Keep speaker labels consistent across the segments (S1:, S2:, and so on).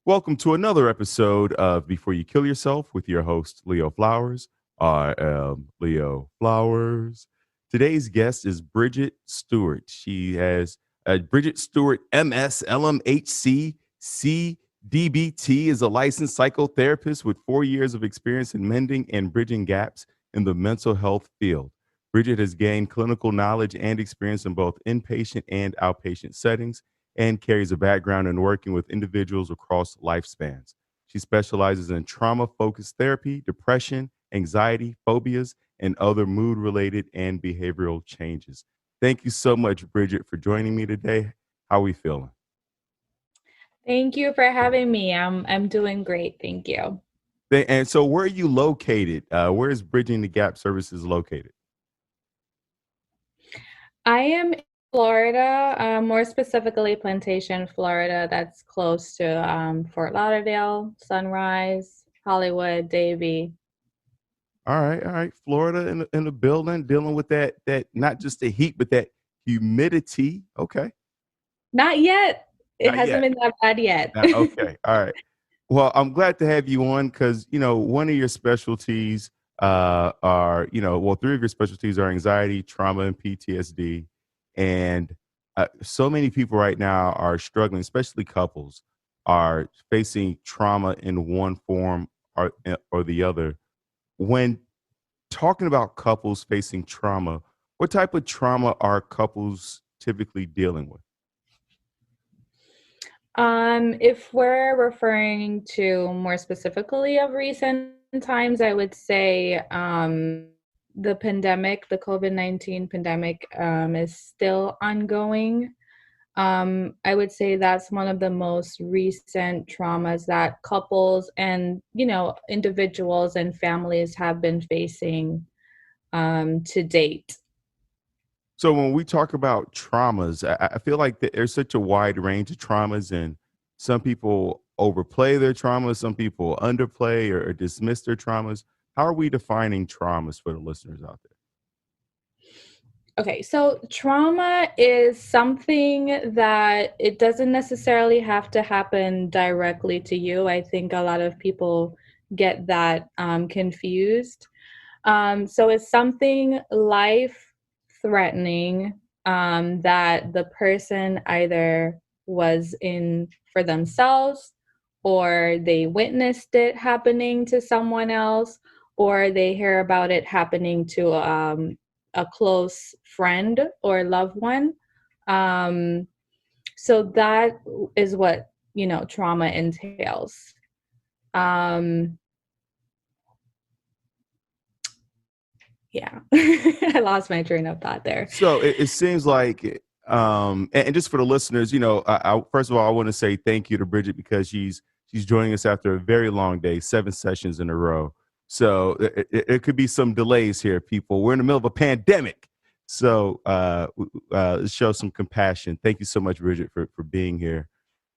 S1: Welcome to another episode of Before You Kill Yourself with your host, Leo Flowers. I am Leo Flowers. Today's guest is Bridgitte Stuart. She has Bridgitte Stuart, MS, LMHC, C-DBT, is a licensed psychotherapist with 4 years of experience in mending and bridging gaps in the mental health field. Bridgitte has gained clinical knowledge and experience in both inpatient and outpatient settings and carries a background in working with individuals across lifespans. She specializes in trauma focused therapy, depression, anxiety, phobias, and other mood related and behavioral changes. Thank you so much, Bridgitte, for joining me today. How are we feeling?
S2: Thank you for having me. I'm doing great. Thank you.
S1: And so, where are you located? Where is Bridging the Gap Services located?
S2: I am in Florida, more specifically Plantation, Florida. That's close to Fort Lauderdale, Sunrise, Hollywood, Davie.
S1: All right. Florida in the building, dealing with that not just the heat, but that humidity. Okay,
S2: Not yet. It
S1: not
S2: hasn't
S1: yet.
S2: been that bad yet.
S1: Okay, all right. Well, I'm glad to have you on because one of your specialties are three of your specialties are anxiety, trauma, and PTSD, and so many people right now are struggling, especially couples, are facing trauma in one form or the other. When talking about couples facing trauma, what type of trauma are couples typically dealing with?
S2: If we're referring to more specifically of recent times, I would say the pandemic, the COVID-19 pandemic, is still ongoing. I would say that's one of the most recent traumas that couples and, individuals and families have been facing to date.
S1: So when we talk about traumas, I feel like there's such a wide range of traumas, and some people overplay their traumas, some people underplay or dismiss their traumas. How are we defining traumas for the listeners out there?
S2: Okay, so trauma is something that it doesn't necessarily have to happen directly to you. I think a lot of people get that confused. So it's something life threatening that the person either was in for themselves, or they witnessed it happening to someone else, or they hear about it happening to a close friend or loved one. Um, so that is what, trauma entails. Um, yeah, I lost my train of thought there.
S1: So it seems like, and just for the listeners, first of all, I want to say thank you to Bridgitte because she's joining us after a very long day, 7 sessions in a row. So it could be some delays here, people. We're in the middle of a pandemic, so show some compassion. Thank you so much, Bridgitte, for being here.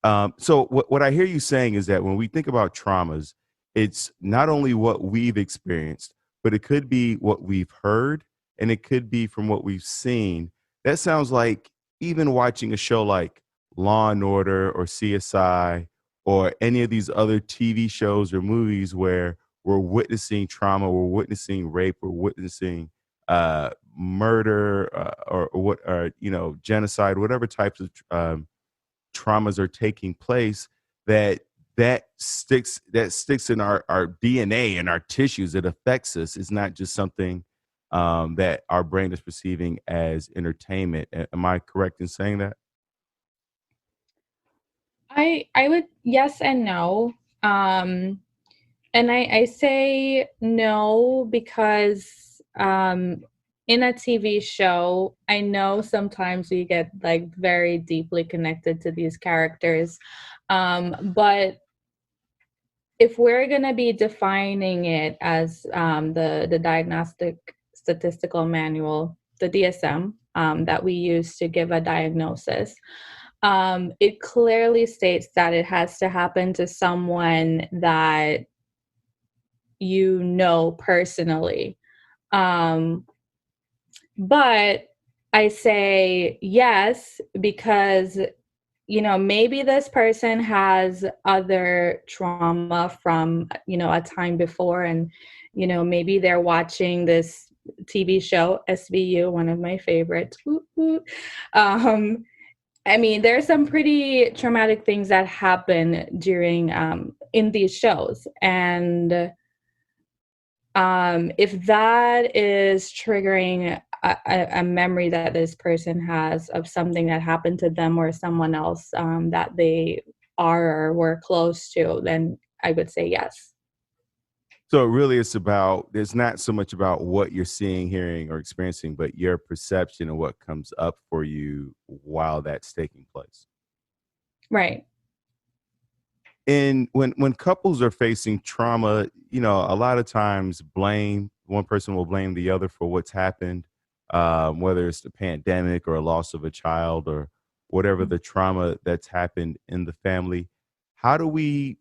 S1: So what I hear you saying is that when we think about traumas, it's not only what we've experienced, but it could be what we've heard and it could be from what we've seen. That sounds like even watching a show like Law and Order or CSI or any of these other TV shows or movies where we're witnessing trauma, we're witnessing rape, we're witnessing murder or genocide, whatever types of traumas are taking place. That sticks in our DNA and our tissues. It affects us. It's not just something that our brain is perceiving as entertainment. Am I correct in saying that?
S2: I would, yes and no. And I say no because in a TV show, I know sometimes we get like very deeply connected to these characters. But if we're going to be defining it as the Diagnostic Statistical Manual, the DSM, that we use to give a diagnosis, it clearly states that it has to happen to someone that you know personally. Um, but I say yes because maybe this person has other trauma from, a time before, and, maybe they're watching this TV show, SVU, one of my favorites. Woot, woot. Um, I mean, there are some pretty traumatic things that happen during in these shows, and if that is triggering a memory that this person has of something that happened to them or someone else that they are or were close to, then I would say yes.
S1: So really it's not so much about what you're seeing, hearing, or experiencing, but your perception of what comes up for you while that's taking place.
S2: Right.
S1: And when couples are facing trauma, a lot of times one person will blame the other for what's happened, whether it's the pandemic or a loss of a child or whatever the trauma that's happened in the family. How do we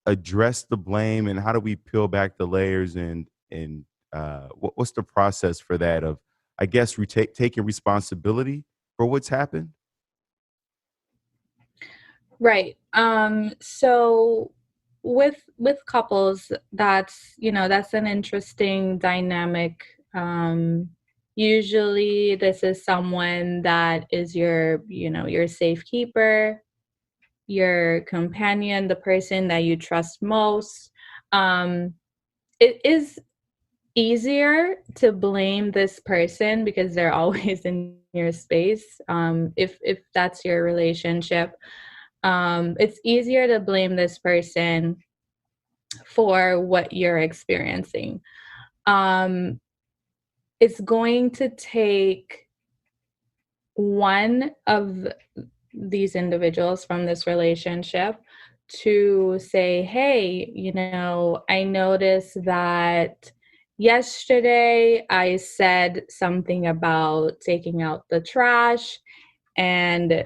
S1: address the blame, and how do we peel back the layers, and what's the process for that of, I guess, taking responsibility for what's happened?
S2: Right. So with couples, that's an interesting dynamic. Usually this is someone that is your safekeeper, your companion, the person that you trust most. It is easier to blame this person because they're always in your space. If that's your relationship, it's easier to blame this person for what you're experiencing. Um, it's going to take one of these individuals from this relationship to say, hey, I noticed that yesterday I said something about taking out the trash, and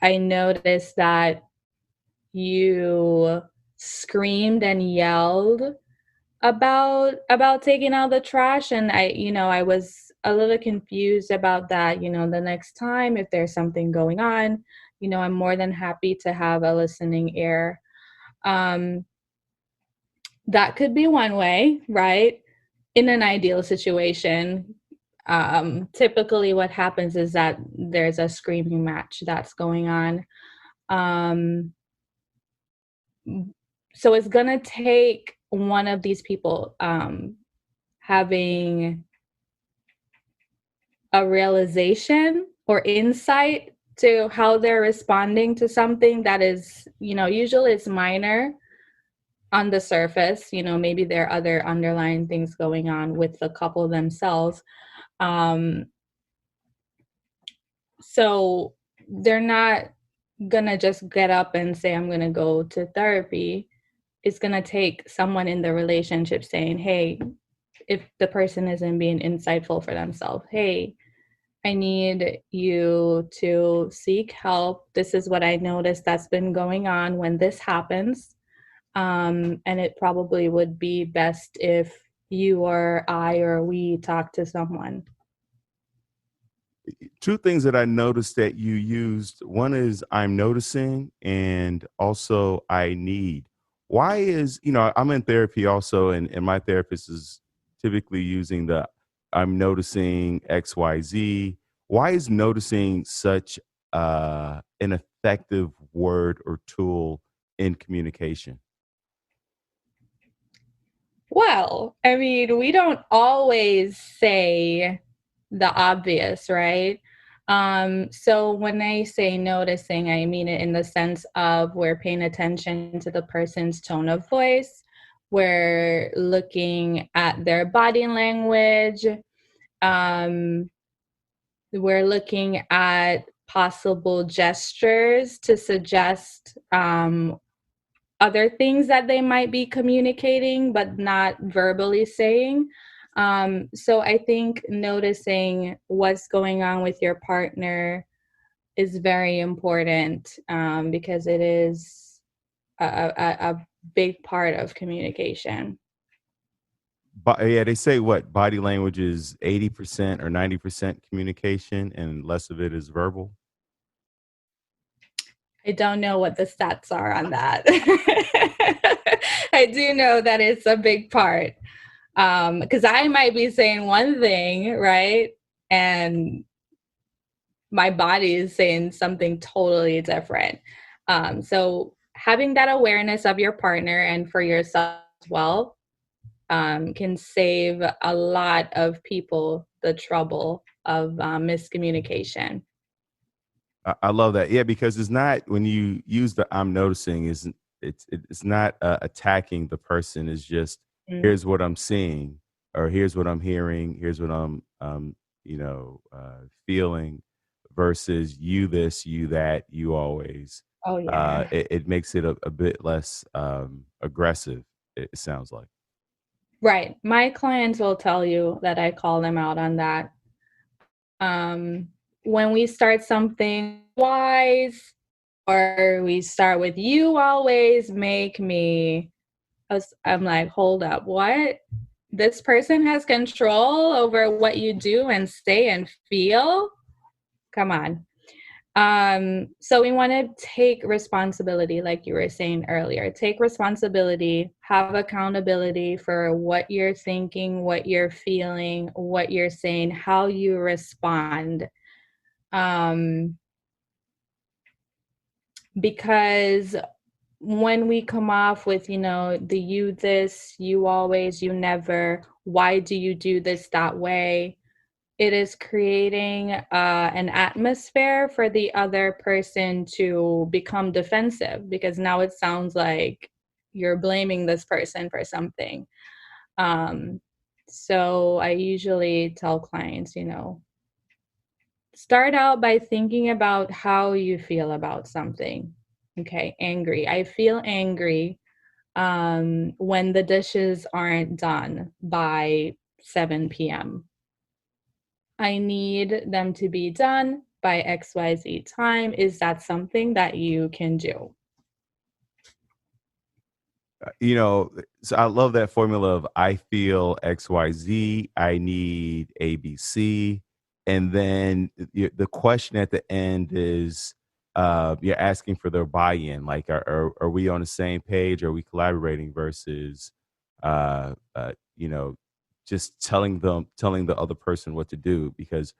S2: I noticed that you screamed and yelled about taking out the trash, and I was a little confused about that. The next time if there's something going on, I'm more than happy to have a listening ear. um that could be one way, right? In an ideal situation, typically what happens is that there's a screaming match that's going on. um so it's gonna take one of these people having a realization or insight to how they're responding to something that is, usually it's minor on the surface. Maybe there are other underlying things going on with the couple themselves. Um, so they're not gonna just get up and say, I'm gonna go to therapy. It's gonna take someone in the relationship saying, hey, if the person isn't being insightful for themselves, hey, I need you to seek help. This is what I noticed that's been going on when this happens. And it probably would be best if you or I or we talk to someone.
S1: Two things that I noticed that you used. One is I'm noticing, and also I need. Why is, I'm in therapy also, and my therapist is typically using the I'm noticing XYZ. Why is noticing such an effective word or tool in communication?
S2: Well, I mean, we don't always say the obvious, right? So when I say noticing, I mean it in the sense of we're paying attention to the person's tone of voice, we're looking at their body language, um, we're looking at possible gestures to suggest other things that they might be communicating but not verbally saying. So I think noticing what's going on with your partner is very important, because it is a big part of communication.
S1: But yeah, they say what body language is 80% or 90% communication, and less of it is verbal.
S2: I don't know what the stats are on that. I do know that it's a big part. Because I might be saying one thing, right? And my body is saying something totally different. So having that awareness of your partner and for yourself as well can save a lot of people the trouble of miscommunication.
S1: I love that. Yeah, because it's not when you use the "I'm noticing" is it's not attacking the person. It's just
S2: Mm.
S1: here's what I'm seeing, or here's what I'm hearing, here's what I'm feeling, versus you this, you that, you always.
S2: Oh, yeah.
S1: It makes it a bit less aggressive. It sounds like.
S2: Right. My clients will tell you that I call them out on that. Um, when we start something wise, or we start with "you always make me," I'm like, hold up, what? This person has control over what you do and say and feel? Come on. So we want to take responsibility, like you were saying earlier. Take responsibility, have accountability for what you're thinking, what you're feeling, what you're saying, how you respond. Um, because when we come off with, the "you this, you always, you never, why do you do this that way?" It is creating an atmosphere for the other person to become defensive, because now it sounds like you're blaming this person for something. Um, so I usually tell clients, start out by thinking about how you feel about something. Okay, angry. I feel angry when the dishes aren't done by 7 p.m. I need them to be done by XYZ time. Is that something that you can do?
S1: So I love that formula of I feel XYZ, I need ABC. And then the question at the end is you're asking for their buy-in. Like, are we on the same page? Are we collaborating versus, uh, uh, you know, just telling the other person what to do? Because,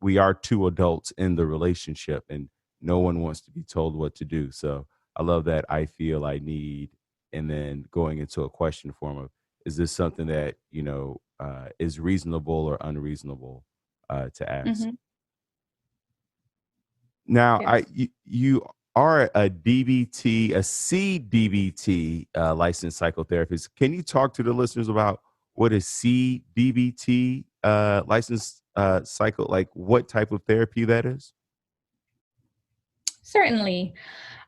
S1: we are two adults in the relationship and no one wants to be told what to do. So I love that I feel I need, and then going into a question form of, is this something that is reasonable or unreasonable to ask?
S2: Mhm.
S1: Now
S2: Yes.
S1: you are a DBT, a C-DBT licensed psychotherapist. Can you talk to the listeners about what is C-DBT licensed psycho, like what type of therapy that is?
S2: Certainly.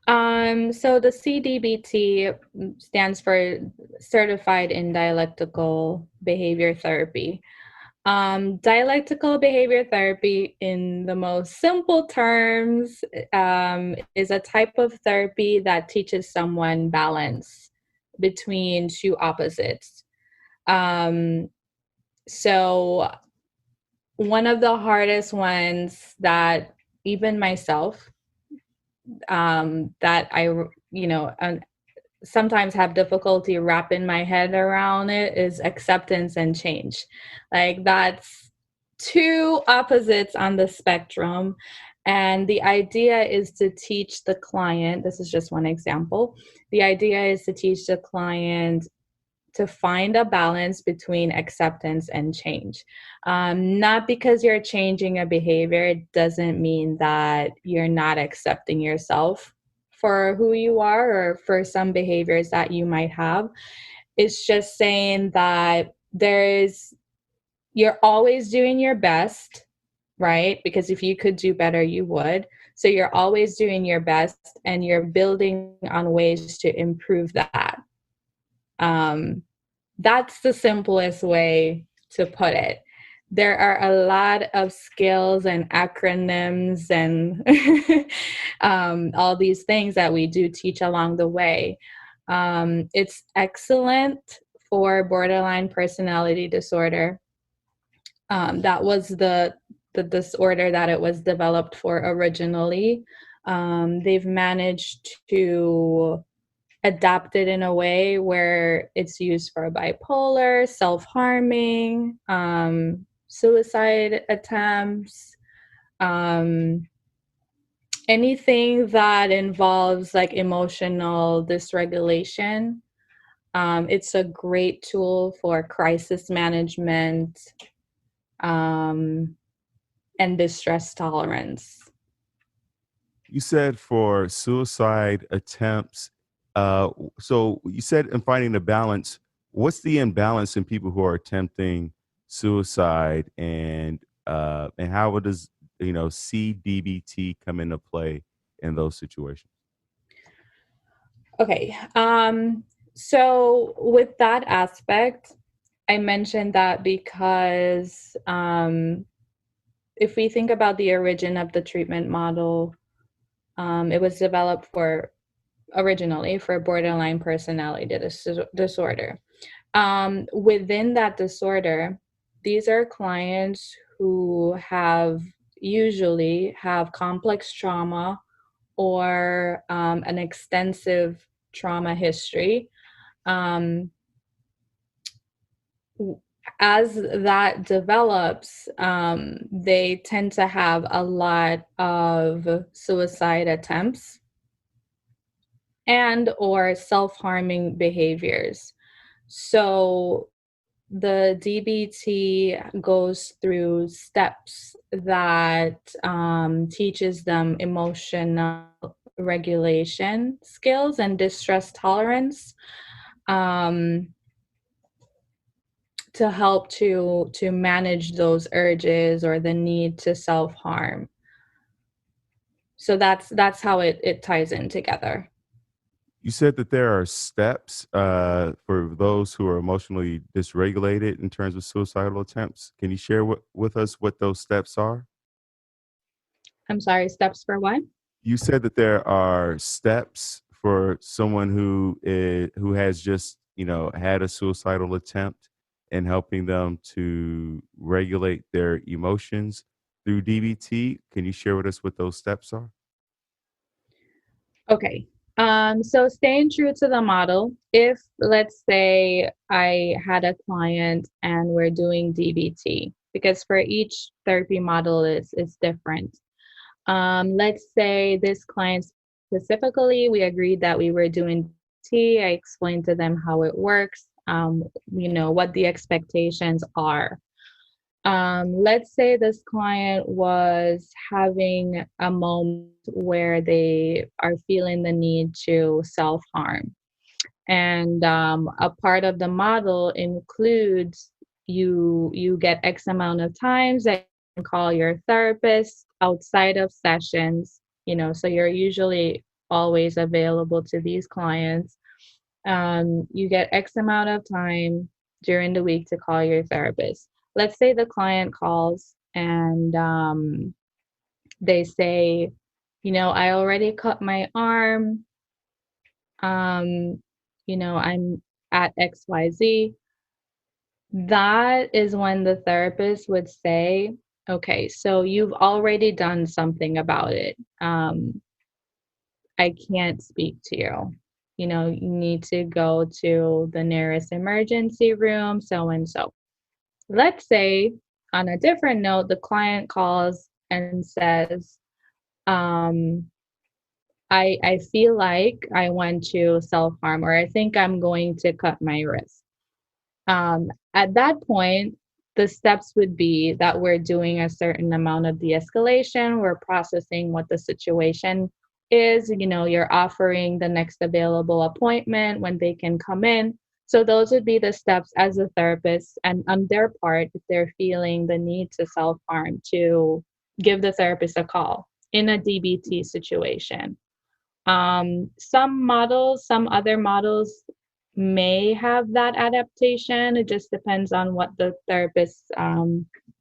S2: So the C-DBT stands for Certified in Dialectical Behavior Therapy. Dialectical behavior therapy, in the most simple terms, is a type of therapy that teaches someone balance between two opposites. Um, so one of the hardest ones that even myself, that I, sometimes have difficulty wrapping my head around it, is acceptance and change. Like, that's two opposites on the spectrum. And the idea is to teach the client, this is just one example. The idea is to teach the client to find a balance between acceptance and change. Not because you're changing a behavior, it doesn't mean that you're not accepting yourself for who you are or for some behaviors that you might have. It's just saying that you're always doing your best, right? Because if you could do better, you would. So you're always doing your best and you're building on ways to improve that. Um, that's the simplest way to put it. There are a lot of skills and acronyms and all these things that we do teach along the way. It's excellent for borderline personality disorder. That was the disorder that it was developed for originally. They've managed to adapt it in a way where it's used for bipolar, self-harming, suicide attempts, um, anything that involves like emotional dysregulation. It's a great tool for crisis management, um, and distress tolerance.
S1: You said for suicide attempts, so you said in finding the balance, what's the imbalance in people who are attempting suicide, and how does C-DBT come into play in those situations?
S2: Okay. So with that aspect, I mentioned that because if we think about the origin of the treatment model, it was developed originally for borderline personality disorder. Within that disorder, these are clients who usually have complex trauma or an extensive trauma history. Um, as that develops, they tend to have a lot of suicide attempts and or self-harming behaviors. So the DBT goes through steps that teaches them emotional regulation skills and distress tolerance, um, to help to manage those urges or the need to self-harm. So that's how it ties in together.
S1: You said that there are steps for those who are emotionally dysregulated in terms of suicidal attempts. Can you share with us what those steps are?
S2: I'm sorry, steps for what?
S1: You said that there are steps for someone who has just had a suicidal attempt, and helping them to regulate their emotions through DBT. Can you share with us what those steps are?
S2: Okay. So staying true to the model, if let's say I had a client and we're doing DBT, because for each therapy model is different. Let's say this client specifically, we agreed that we were doing DBT. I explained to them how it works, what the expectations are. Let's say this client was having a moment where they are feeling the need to self harm. And a part of the model includes you get X amount of times that you can call your therapist outside of sessions, so you're usually always available to these clients. You get X amount of time during the week to call your therapist. Let's say the client calls and they say, I already cut my arm. Um, I'm at XYZ. That is when the therapist would say, okay, so you've already done something about it. I can't speak to you. You need to go to the nearest emergency room, so and so. Let's say, on a different note, the client calls and says, um, I feel like I want to self harm, or I think I'm going to cut my wrist. At that point, the steps would be that we're doing a certain amount of de escalation, we're processing what the situation is, you're offering the next available appointment when they can come in. So, those would be the steps as a therapist, and on their part, if they're feeling the need to self harm, to give the therapist a call in a DBT situation. Some other models may have that adaptation. It just depends on what the therapist's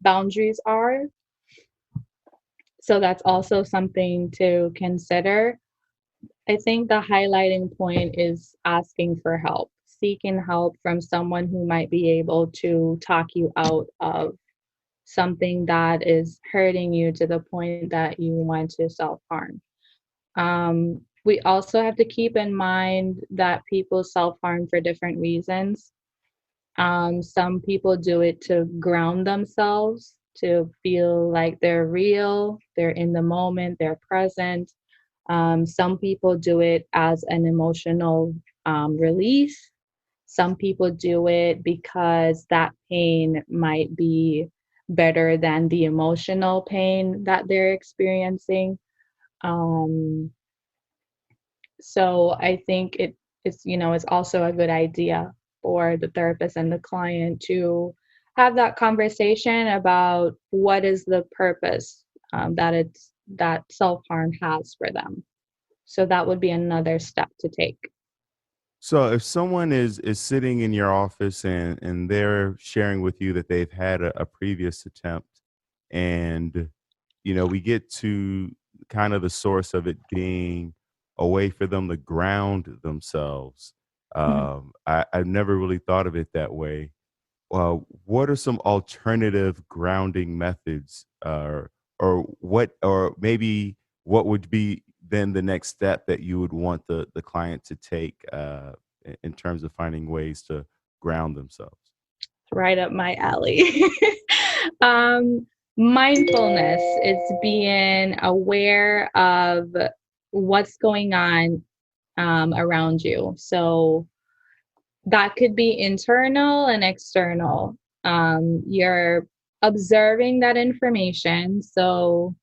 S2: boundaries are. So that's also something to consider. I think the highlighting point is asking for help, seeking help from someone who might be able to talk you out of something that is hurting you to the point that you want to self harm. We also have to keep in mind that people self-harm for different reasons. Some people do it to ground themselves, to feel like they're real, they're in the moment, they're present. Some people do it as an emotional release. Some people do it because that pain might be better than the emotional pain that they're experiencing. Um, so I think it's also a good idea for the therapist and the client to have that conversation about what is the purpose that self-harm has for them. So that would be another step to take.
S1: So if someone is sitting in your office and they're sharing with you that they've had a previous attempt, and we get to kind of the source of it being a way for them to ground themselves.
S2: Mhm.
S1: I've never really thought of it that way. What are some alternative grounding methods, or maybe what would be then the next step that you would want the client to take in terms of finding ways to ground themselves?
S2: Right up my alley. um, Mindfulness is being aware of what's going on around you. So that could be internal and external. You're observing that information. So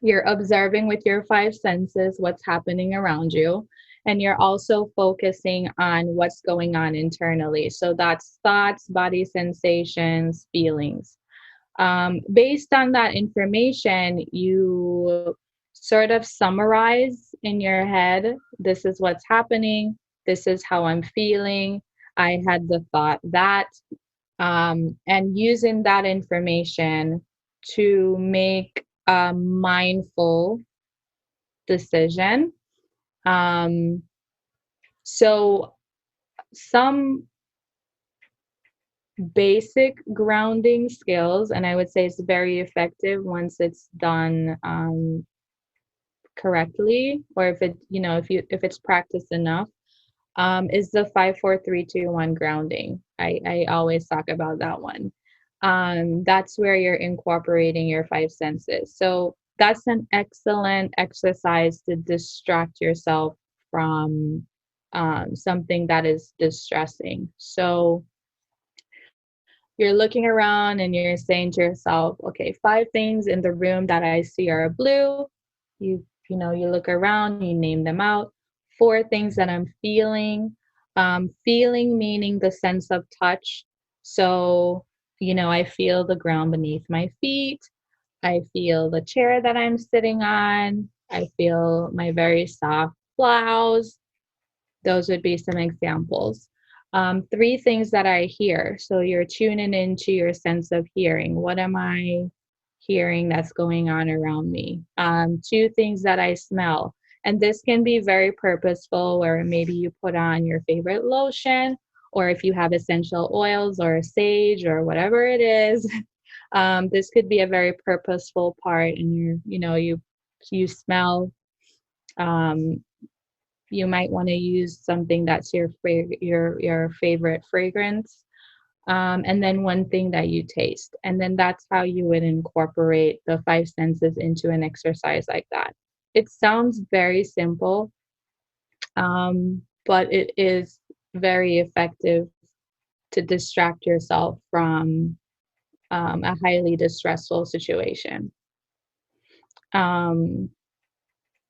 S2: you're observing with your five senses what's happening around you. And you're also focusing on what's going on internally. So that's thoughts, body sensations, feelings. Based on that information, you sort of summarize in your head, this is what's happening, this is how I'm feeling, I had the thought that, and using that information to make a mindful decision. Um, so, some basic grounding skills, and I would say it's very effective once it's done correctly, or if it's practiced enough, is the 5 4 3 2 1 grounding. I always talk about that one. That's where you're incorporating your five senses. So that's an excellent exercise to distract yourself from something that is distressing. So you're looking around and you're saying to yourself, okay, five things in the room that I see are blue. You look around, you name them out. Four things that I'm feeling. Feeling meaning the sense of touch. So, I feel the ground beneath my feet. I feel the chair that I'm sitting on. I feel my very soft blouse. Those would be some examples. Three things that I hear. So you're tuning into your sense of hearing. What am I hearing that's going on around me? Two things that I smell. And this can be very purposeful, where maybe you put on your favorite lotion, or if you have essential oils or sage or whatever it is. This could be a very purposeful part, and you smell. Um, you might want to use something that's your favorite fragrance, and then one thing that you taste, and then that's how you would incorporate the five senses into an exercise like that. It sounds very simple, but it is very effective to distract yourself from a highly distressful situation. um,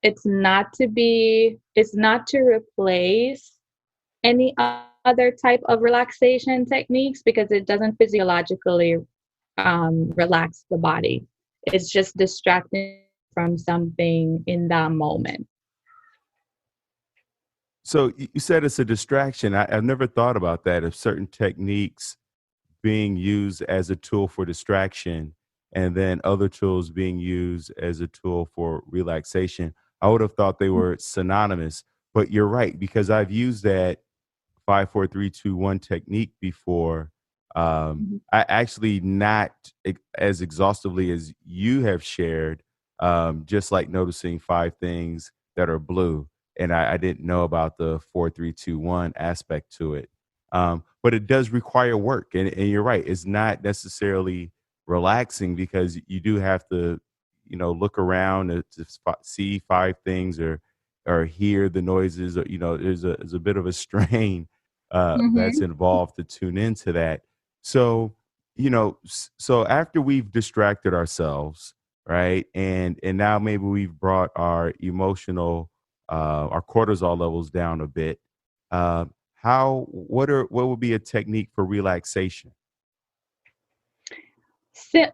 S2: it's not to replace any other type of relaxation techniques, because it doesn't physiologically relax the body. It's just distracting from something in that moment.
S1: So you said it's a distraction. I've never thought about that. If certain techniques being used as a tool for distraction, and then other tools being used as a tool for relaxation, I would have thought they were synonymous. But you're right, because I've used that 5 4 3 2 1 technique before.
S2: Mhm.
S1: I actually not as exhaustively as you have shared. Just like noticing five things that are blue, and I didn't know about the 4-3-2-1 aspect to it. But it does require work, and you're right. It's not necessarily relaxing because you do have to, look around to see five things or hear the noises. Or, there's a bit of a strain that's
S2: Mm-hmm.
S1: involved to tune into that. So, so after we've distracted ourselves, right, and now maybe we've brought our emotional, our cortisol levels down a bit. Uh, what would be a technique for relaxation?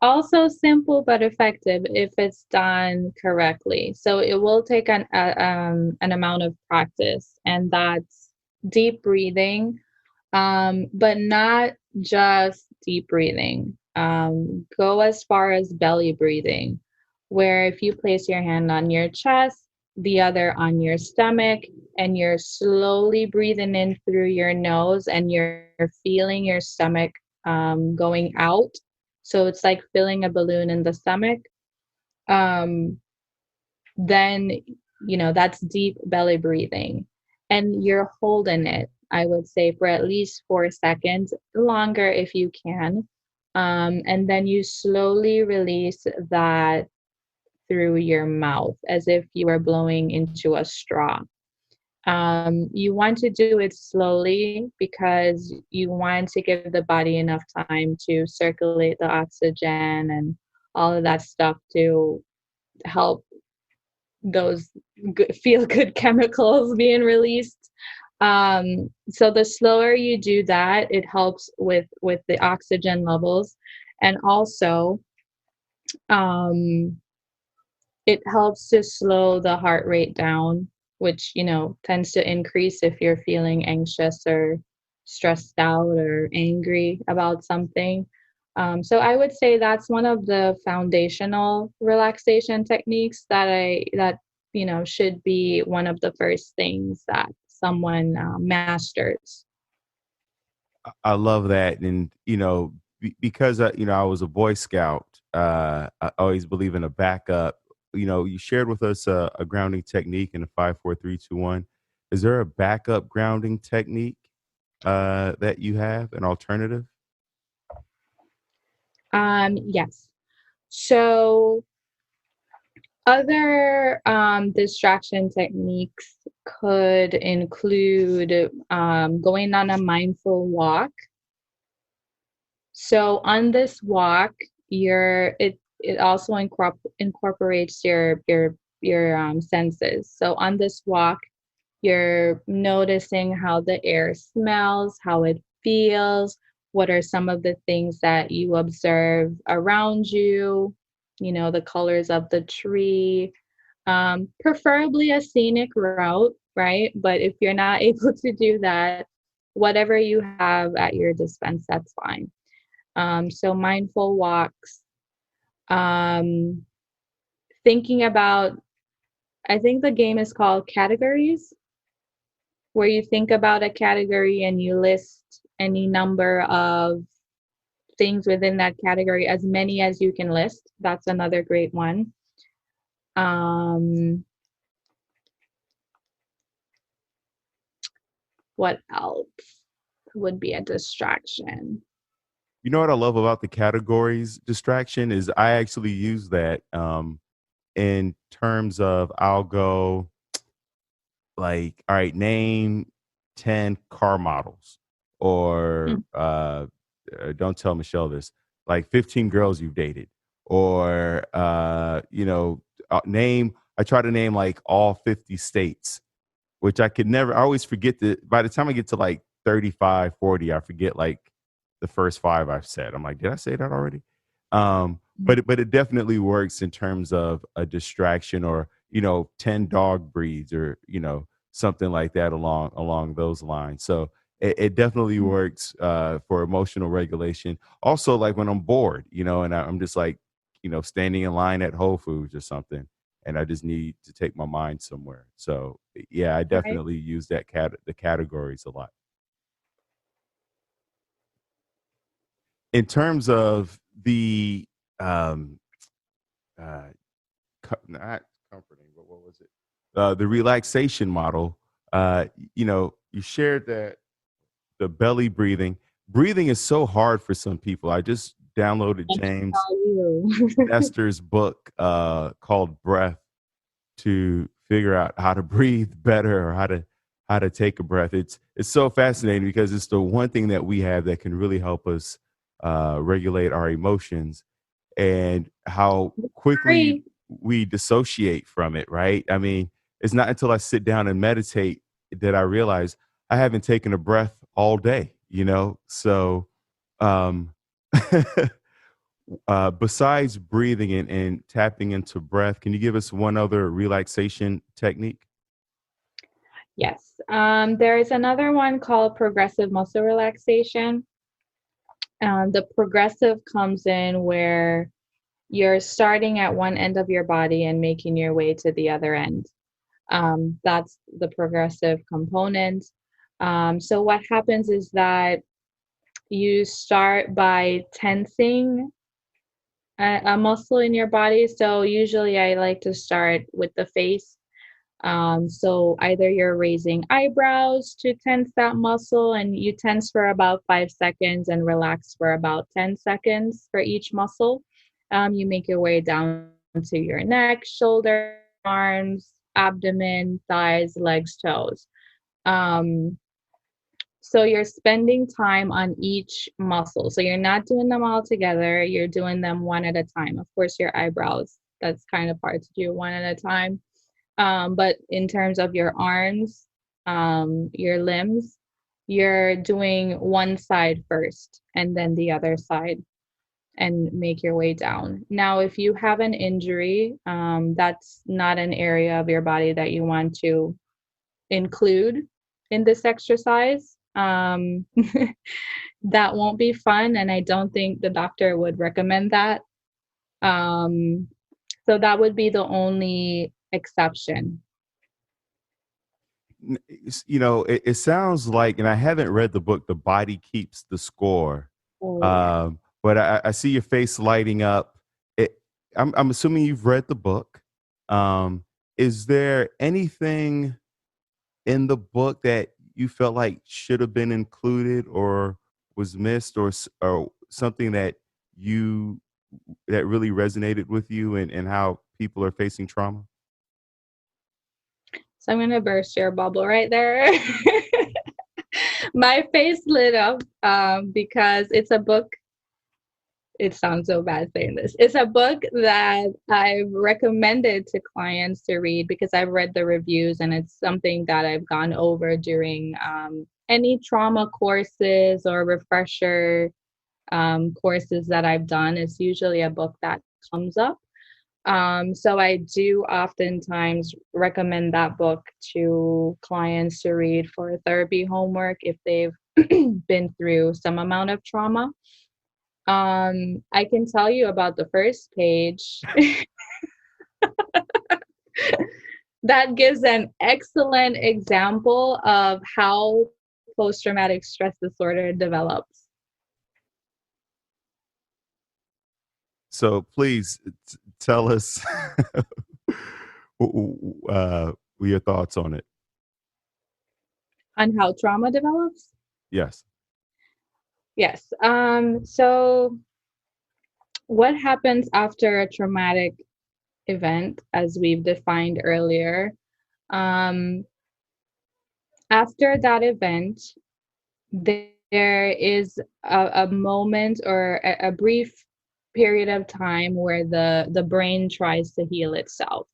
S2: Also simple but effective if it's done correctly. So it will take an amount of practice, and that's deep breathing, but not just deep breathing. Go as far as belly breathing, where if you place your hand on your chest, the other on your stomach, and you're slowly breathing in through your nose, and you're feeling your stomach going out. So it's like filling a balloon in the stomach. Um, then, that's deep belly breathing. And you're holding it, I would say, for at least 4 seconds, longer if you can. And then you slowly release that through your mouth as if you were blowing into a straw. You want to do it slowly because you want to give the body enough time to circulate the oxygen and all of that stuff to help those feel good chemicals being released. So the slower you do that, it helps with the oxygen levels, and also um, it helps to slow the heart rate down, which, tends to increase if you're feeling anxious or stressed out or angry about something. So I would say that's one of the foundational relaxation techniques that should be one of the first things that someone masters.
S1: I love that, and because I was a Boy Scout, I always believe in a backup. You shared with us a grounding technique in a 5-4-3-2-1. Is there a backup grounding technique that you have, an alternative?
S2: Yes. So other distraction techniques could include going on a mindful walk. So on this walk, it also incorporates your senses. So on this walk, you're noticing how the air smells, how it feels, what are some of the things that you observe around you, the colors of the tree, preferably a scenic route, right? But if you're not able to do that, whatever you have at your dispense, that's fine. So mindful walks, um, thinking about, I think the game is called categories, where you think about a category and you list any number of things within that category, as many as you can list. That's another great one. Um, what else would be a distraction?
S1: You know what I love about the categories distraction is I actually use that in terms of I'll go like, all right, name 10 car models, or
S2: Mm.
S1: don't tell Michelle this, like 15 girls you've dated, or name, I try to name like all 50 states, which I could never, I always forget that by the time I get to like 35, 40, I forget like the first five I've said. I'm like, did I say that already? But it definitely works in terms of a distraction, or 10 dog breeds, or something like that along those lines. So it definitely works for emotional regulation. Also, like when I'm bored, and I'm just like, standing in line at Whole Foods or something, and I just need to take my mind somewhere. So yeah, I
S2: Right.
S1: definitely use the categories a lot. In terms of the um, not comforting, but what was it? the relaxation model, you shared that the belly breathing. Breathing is so hard for some people. I just downloaded
S2: Let me
S1: James
S2: tell you.
S1: Nestor's book called Breath to figure out how to breathe better or how to take a breath. It's so fascinating because it's the one thing that we have that can really help us regulate our emotions and how quickly
S2: Free.
S1: we dissociate from it, right? I mean, it's not until I sit down and meditate that I realize I haven't taken a breath all day, you know? So, um, besides breathing and tapping into breath, can you give us one other relaxation technique?
S2: Yes. There is another one called progressive muscle relaxation. The progressive comes in where you're starting at one end of your body and making your way to the other end. That's the progressive component. So what happens is that you start by tensing a muscle in your body. So usually I like to start with the face. So either you're raising eyebrows to tense that muscle, and you tense for about 5 seconds and relax for about 10 seconds for each muscle. You make your way down to your neck, shoulder, arms, abdomen, thighs, legs, toes. Um, so you're spending time on each muscle. So you're not doing them all together, you're doing them one at a time. Of course, your eyebrows, that's kind of hard to do one at a time. But in terms of your arms, your limbs, you're doing one side first and then the other side and make your way down. Now, if you have an injury, that's not an area of your body that you want to include in this exercise. That won't be fun, and I don't think the doctor would recommend that. Um, so that would be the only exception.
S1: It sounds like, and I haven't read the book, The Body Keeps the Score.
S2: Oh, yeah.
S1: But I see your face lighting up. It, I'm assuming you've read the book. Um, is there anything in the book that you felt like should have been included or was missed, or something you that really resonated with you and how people are facing trauma?
S2: So I'm gonna burst your bubble right there. My face lit up because it's a book. It sounds so bad saying this. It's a book that I've recommended to clients to read because I've read the reviews, and it's something that I've gone over during any trauma courses or refresher courses that I've done. It's usually a book that comes up. So I do oftentimes recommend that book to clients to read for therapy homework if they've been through some amount of trauma. I can tell you about the first page. That gives an excellent example of how post-traumatic stress disorder develops.
S1: So please tell us your thoughts on it.
S2: On how trauma develops?
S1: Yes.
S2: Yes. So what happens after a traumatic event, as we've defined earlier? Um, After that event, there is a moment or a brief period of time where the brain tries to heal itself.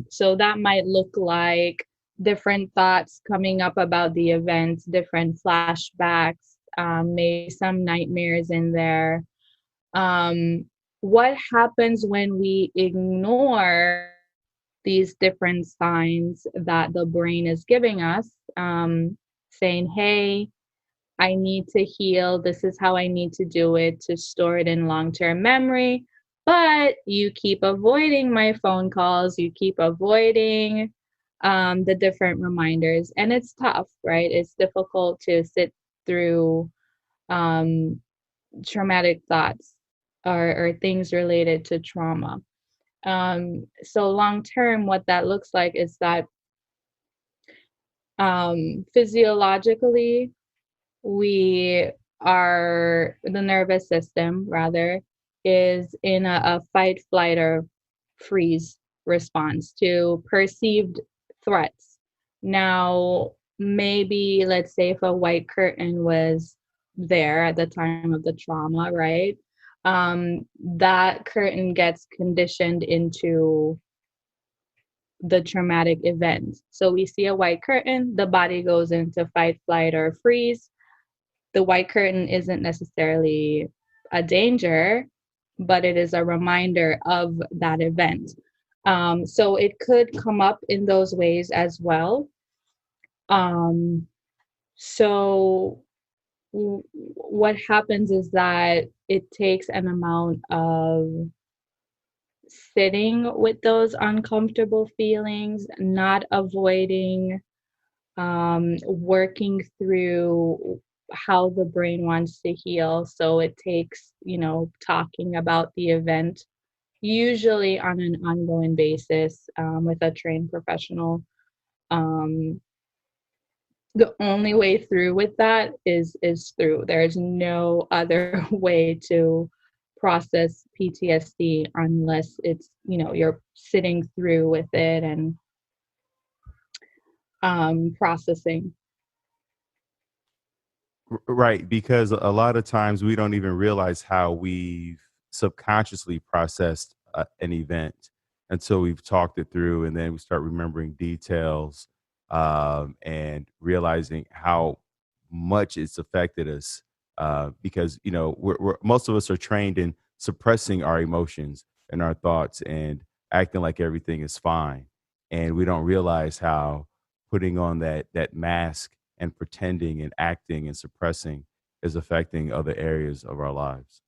S2: So that might look like different thoughts coming up about the event, different flashbacks, maybe some nightmares in there. Um, what happens when we ignore these different signs that the brain is giving us, saying, hey, I need to heal. This is how I need to do it to store it in long term memory. But you keep avoiding my phone calls, you keep avoiding the different reminders. And it's tough, right? It's difficult to sit through um, traumatic thoughts or things related to trauma. So long term, what that looks like is that physiologically, we are the nervous system rather is in a fight, flight, or freeze response to perceived threats. Now, maybe let's say if a white curtain was there at the time of the trauma, right? That curtain gets conditioned into the traumatic event. So we see a white curtain, the body goes into fight, flight, or freeze. The white curtain isn't necessarily a danger, but it is a reminder of that event. So it could come up in those ways as well. Um, so what happens is that it takes an amount of sitting with those uncomfortable feelings, not avoiding, working through how the brain wants to heal. So it takes, talking about the event, usually on an ongoing basis, with a trained professional. Um, the only way through with that is through. There's no other way to process PTSD unless it's, you're sitting through with it and processing.
S1: Right, because a lot of times we don't even realize how we've subconsciously processed an event until we've talked it through, and then we start remembering details, and realizing how much it's affected us. Because most of us are trained in suppressing our emotions and our thoughts and acting like everything is fine, and we don't realize how putting on that mask and pretending and acting and suppressing is affecting other areas of our lives.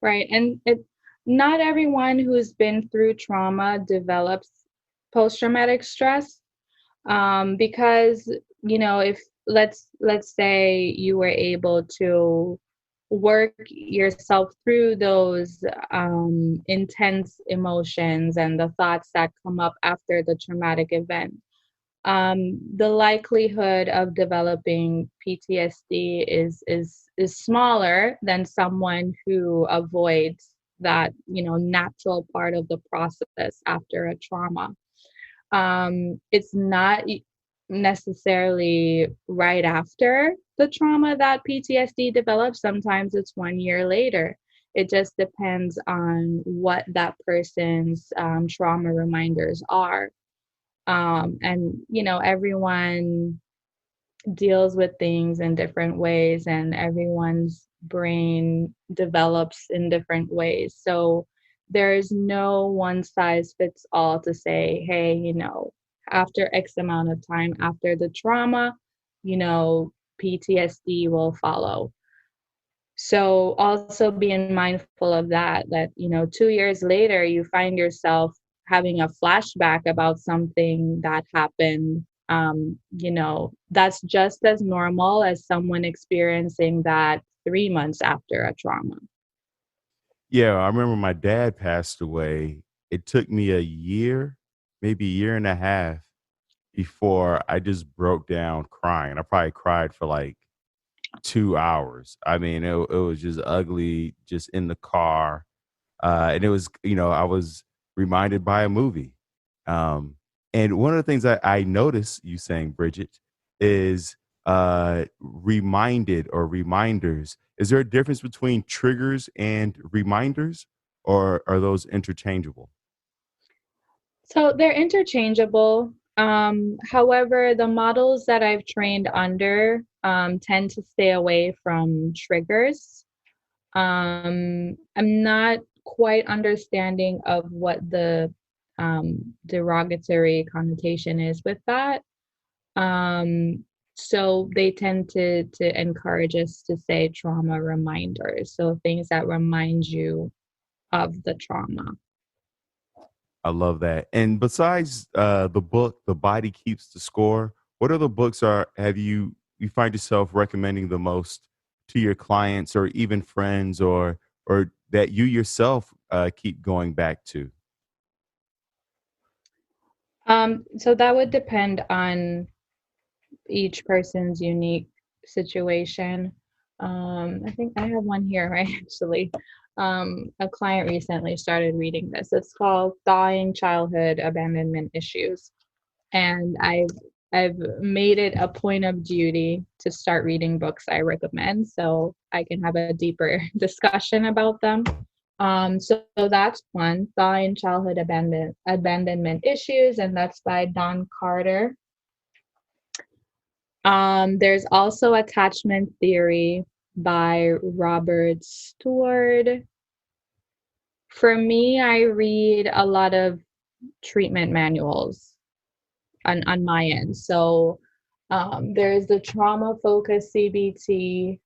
S2: Right. And not everyone who's been through trauma develops post-traumatic stress, because, if let's say you were able to work yourself through those intense emotions and the thoughts that come up after the traumatic event, the likelihood of developing PTSD is smaller than someone who avoids that, natural part of the process after a trauma. It's not necessarily right after the trauma that PTSD develops. Sometimes it's 1 year later. It just depends on what that person's trauma reminders are. And everyone deals with things in different ways, and everyone's brain develops in different ways. So there's no one size fits all to say, hey, after X amount of time after the trauma, you know PTSD will follow. So also being mindful of that 2 years later, you find yourself having a flashback about something that happened. That's just as normal as someone experiencing that 3 months after a trauma.
S1: Yeah, I remember my dad passed away. It took me a year, maybe a year and a half before I just broke down crying. I probably cried for like 2 hours. I mean, it was just ugly, just in the car. And it was, I was reminded by a movie. Um, and one of the things I noticed you saying, Bridget, is reminded or reminders. Is there a difference between triggers and reminders, or are those interchangeable?
S2: So they're interchangeable. However, the models that I've trained under tend to stay away from triggers. I'm not quite understanding of what the derogatory connotation is with that. So they tend to encourage us to say trauma reminders, so things that remind you of the trauma.
S1: I love that. And besides the book, The Body Keeps the Score, what other books are have you find yourself recommending the most to your clients or even friends, or that you yourself keep going back to?
S2: So that would depend on each person's unique situation. I think I have one here, right? Actually, a client recently started reading this. It's called Thawing Childhood Abandonment Issues. And I've made it a point of duty to start reading books I recommend so I can have a deeper discussion about them. So that's one, Thawing Childhood Abandonment Issues, and that's by Don Carter. There's also Attachment Theory by Robert Stewart. For me, I read a lot of treatment manuals on my end. So there's the Trauma Focused CBT,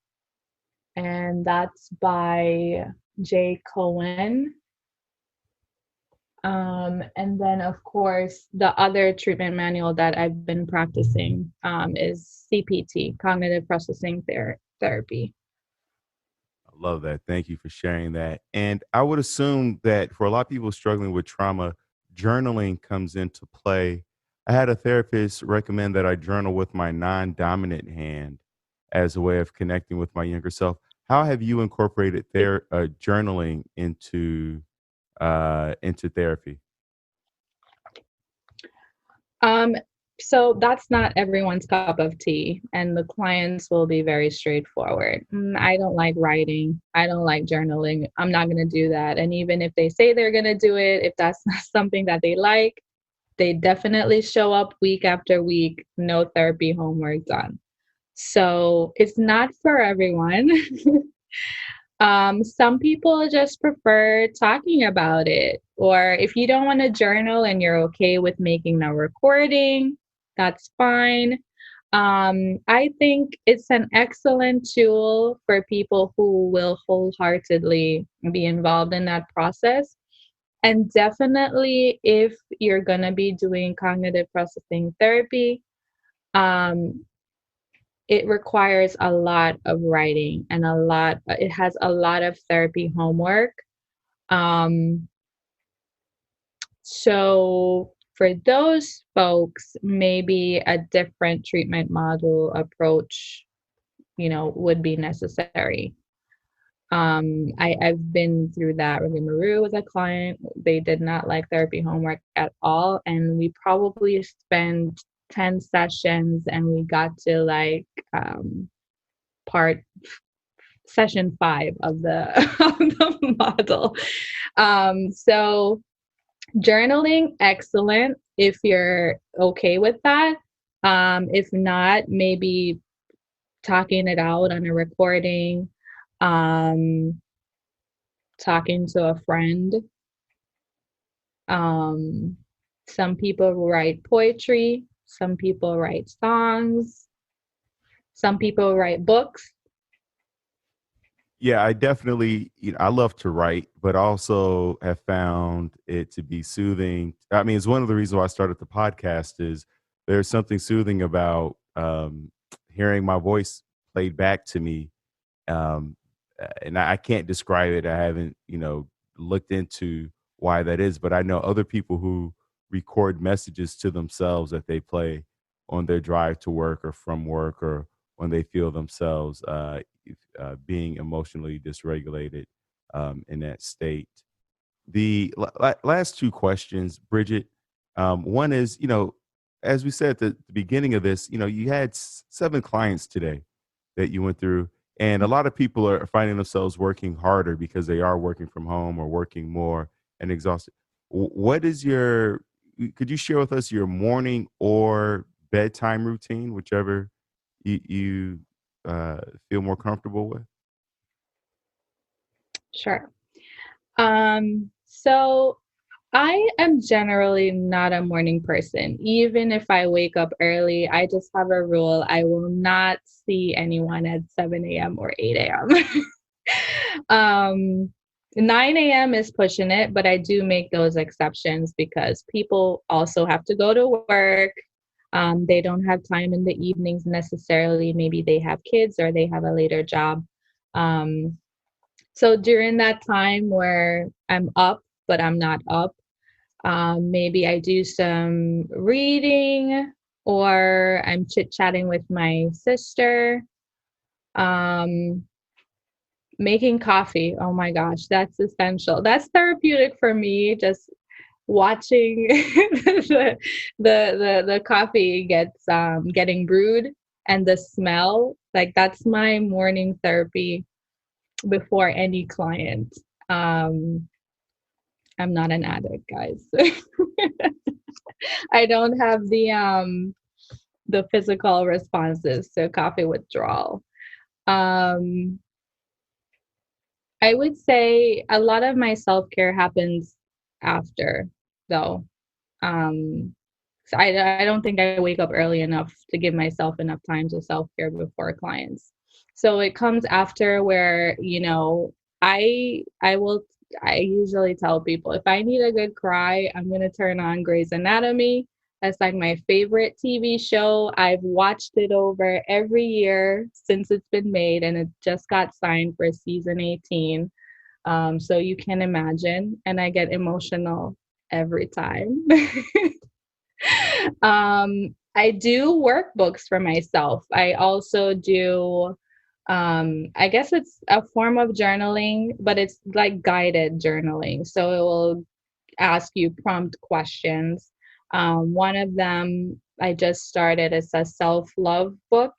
S2: and that's by Jay Cohen. And then, of course, the other treatment manual that I've been practicing is CPT, Cognitive Processing Therapy.
S1: I love that. Thank you for sharing that. And I would assume that for a lot of people struggling with trauma, journaling comes into play. I had a therapist recommend that I journal with my non-dominant hand as a way of connecting with my younger self. How have you incorporated journaling into therapy?
S2: Um, so that's not everyone's cup of tea, and the clients will be very straightforward. I don't like writing. I don't like journaling. I'm not going to do that. And even if they say they're going to do it, if that's not something that they like, they definitely show up week after week, no therapy homework done. So it's not for everyone. Some people just prefer talking about it. Or if you don't want to journal and you're okay with making a recording, that's fine. I think it's an excellent tool for people who will wholeheartedly be involved in that process. And definitely, if you're going to be doing cognitive processing therapy, um, it requires a lot of writing and it has a lot of therapy homework. Um, so for those folks, maybe a different treatment model approach, would be necessary. I've been through that rigmarole with a client. They did not like therapy homework at all. And we probably spent 10 sessions and we got to part session 5 of the, of the model. So journaling, excellent if you're okay with that. If not, maybe talking it out on a recording, um, talking to a friend. Some people write poetry, some people write songs, some people write books.
S1: Yeah, I definitely, I love to write, but also have found it to be soothing. I mean, it's one of the reasons why I started the podcast is there's something soothing about hearing my voice played back to me. Um, and I can't describe it. I haven't, looked into why that is, but I know other people who record messages to themselves that they play on their drive to work or from work or when they feel themselves being emotionally dysregulated in that state. The last two questions, Bridgitte. One is, as we said at the beginning of this, you had 7 clients today that you went through, and a lot of people are finding themselves working harder because they are working from home or working more and exhausted. What is could you share with us your morning or bedtime routine, whichever you feel more comfortable with?
S2: Sure. So I am generally not a morning person. Even if I wake up early, I just have a rule. I will not see anyone at 7 a.m. or 8 a.m. 9 a.m. is pushing it, but I do make those exceptions because people also have to go to work. They don't have time in the evenings necessarily. Maybe they have kids or they have a later job. Um, so during that time where I'm up, but I'm not up, Maybe I do some reading, or I'm chit-chatting with my sister. Making coffee. Oh my gosh, that's essential. That's therapeutic for me. Just watching the coffee gets getting brewed, and the smell, like, that's my morning therapy before any client. um I'm not an addict, guys. I don't have the physical responses to coffee withdrawal. um I would say a lot of my self-care happens after, though. Um, so I don't think I wake up early enough to give myself enough time to self-care before clients. So it comes after, where, I will I usually tell people, if I need a good cry, I'm gonna turn on Grey's Anatomy. That's like my favorite TV show. I've watched it over every year since it's been made, and it just got signed for season 18. So you can imagine, and I get emotional every time. I do workbooks for myself. I also do, I guess it's a form of journaling, but it's like guided journaling. So it will ask you prompt questions. One of them I just started is a self-love book.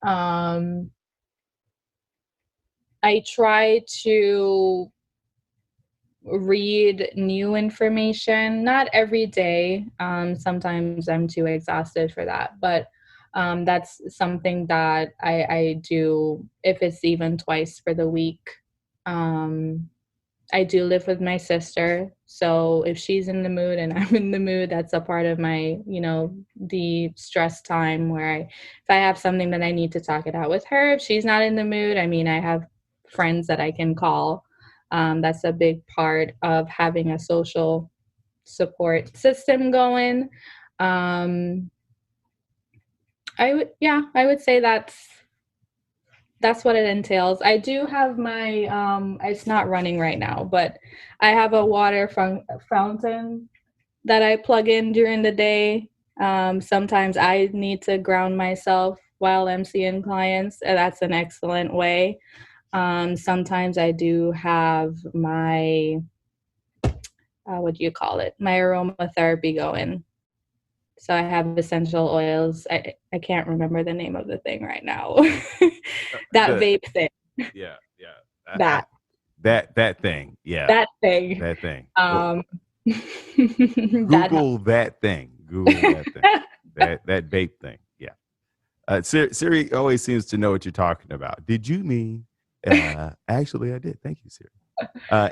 S2: Um, I try to read new information, not every day. Sometimes I'm too exhausted for that, but that's something that I do, if it's even twice for the week. Um, I do live with my sister, so if she's in the mood and I'm in the mood, that's a part of my, the stress time, where if I have something that I need to talk it out with her. If she's not in the mood, I mean, I have friends that I can call. That's a big part of having a social support system going. Um, I would say that's what it entails. I do have my it's not running right now, but I have a water fountain that I plug in during the day. Sometimes I need to ground myself while I'm seeing clients, and that's an excellent way. Sometimes I do have my what do you call it? My aromatherapy going. So I have essential oils. I can't remember the name of the thing right now. That
S1: The
S2: vape thing.
S1: yeah, yeah.
S2: That
S1: That thing. Yeah,
S2: that thing.
S1: that thing.
S2: Um, that
S1: Google that thing. Google that thing. That vape thing. Yeah. Siri always seems to know what you're talking about. Did you mean? Actually, I did. Thank you, Siri.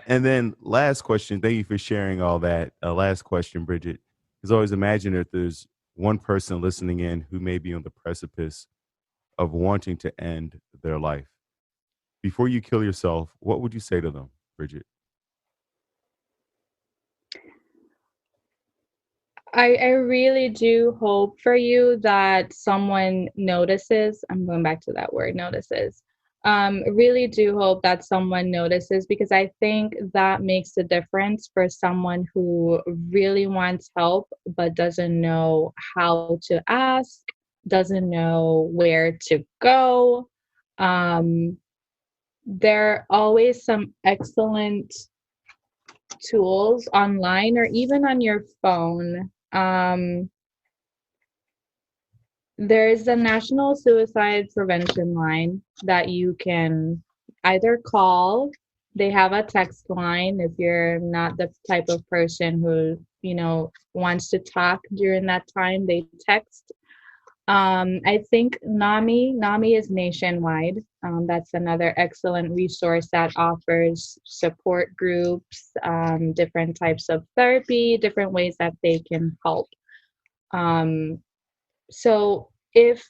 S1: And then last question. Thank you for sharing all that. Last question, Bridgitte. Is always imagine if there's one person listening in who may be on the precipice of wanting to end their life. Before you kill yourself, what would you say to them, Bridgitte?
S2: I really do hope for you that someone notices. I'm going back to that word, notices. Really do hope that someone notices, because I think that makes a difference for someone who really wants help but doesn't know how to ask, doesn't know where to go. Um, there are always some excellent tools online, or even on your phone. There's a National Suicide Prevention line that you can either call. They have a text line if you're not the type of person who, wants to talk during that time. They text. I think NAMI is nationwide. That's another excellent resource that offers support groups, different types of therapy, different ways that they can help. Um, so if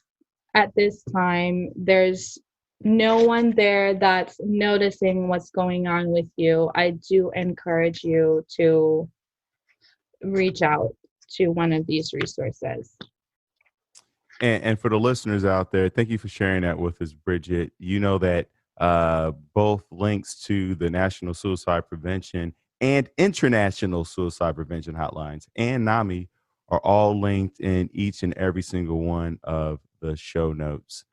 S2: at this time there's no one there that's noticing what's going on with you, I do encourage you to reach out to one of these resources.
S1: And for the listeners out there, thank you for sharing that with us, Bridgitte. You know that both links to the National Suicide Prevention and international suicide prevention hotlines and NAMI are all linked in each and every single one of the show notes.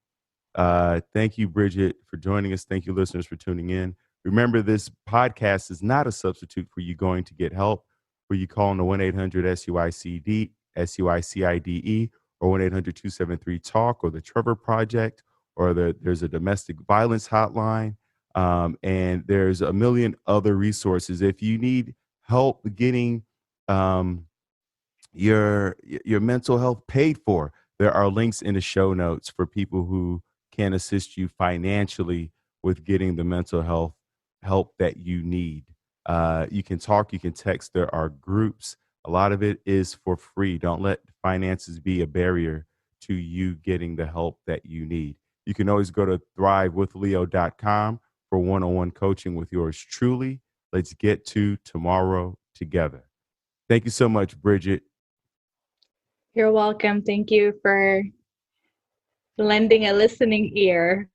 S1: Thank you, Bridgitte, for joining us. Thank you, listeners, for tuning in. Remember, this podcast is not a substitute for you going to get help. Where you call on the 1-800-SUICD, SUICIDE, or 1-800-273-TALK, or the Trevor Project, or there's a domestic violence hotline, and there's a million other resources. If you need help getting um, your mental health paid for, there are links in the show notes for people who can assist you financially with getting the mental health help that you need. You can talk, you can text. There are groups. A lot of it is for free. Don't let finances be a barrier to you getting the help that you need. You can always go to thrivewithleo.com for one-on-one coaching with yours truly. Let's get to tomorrow together. Thank you so much, Bridgitte.
S2: You're welcome. Thank you for lending a listening ear.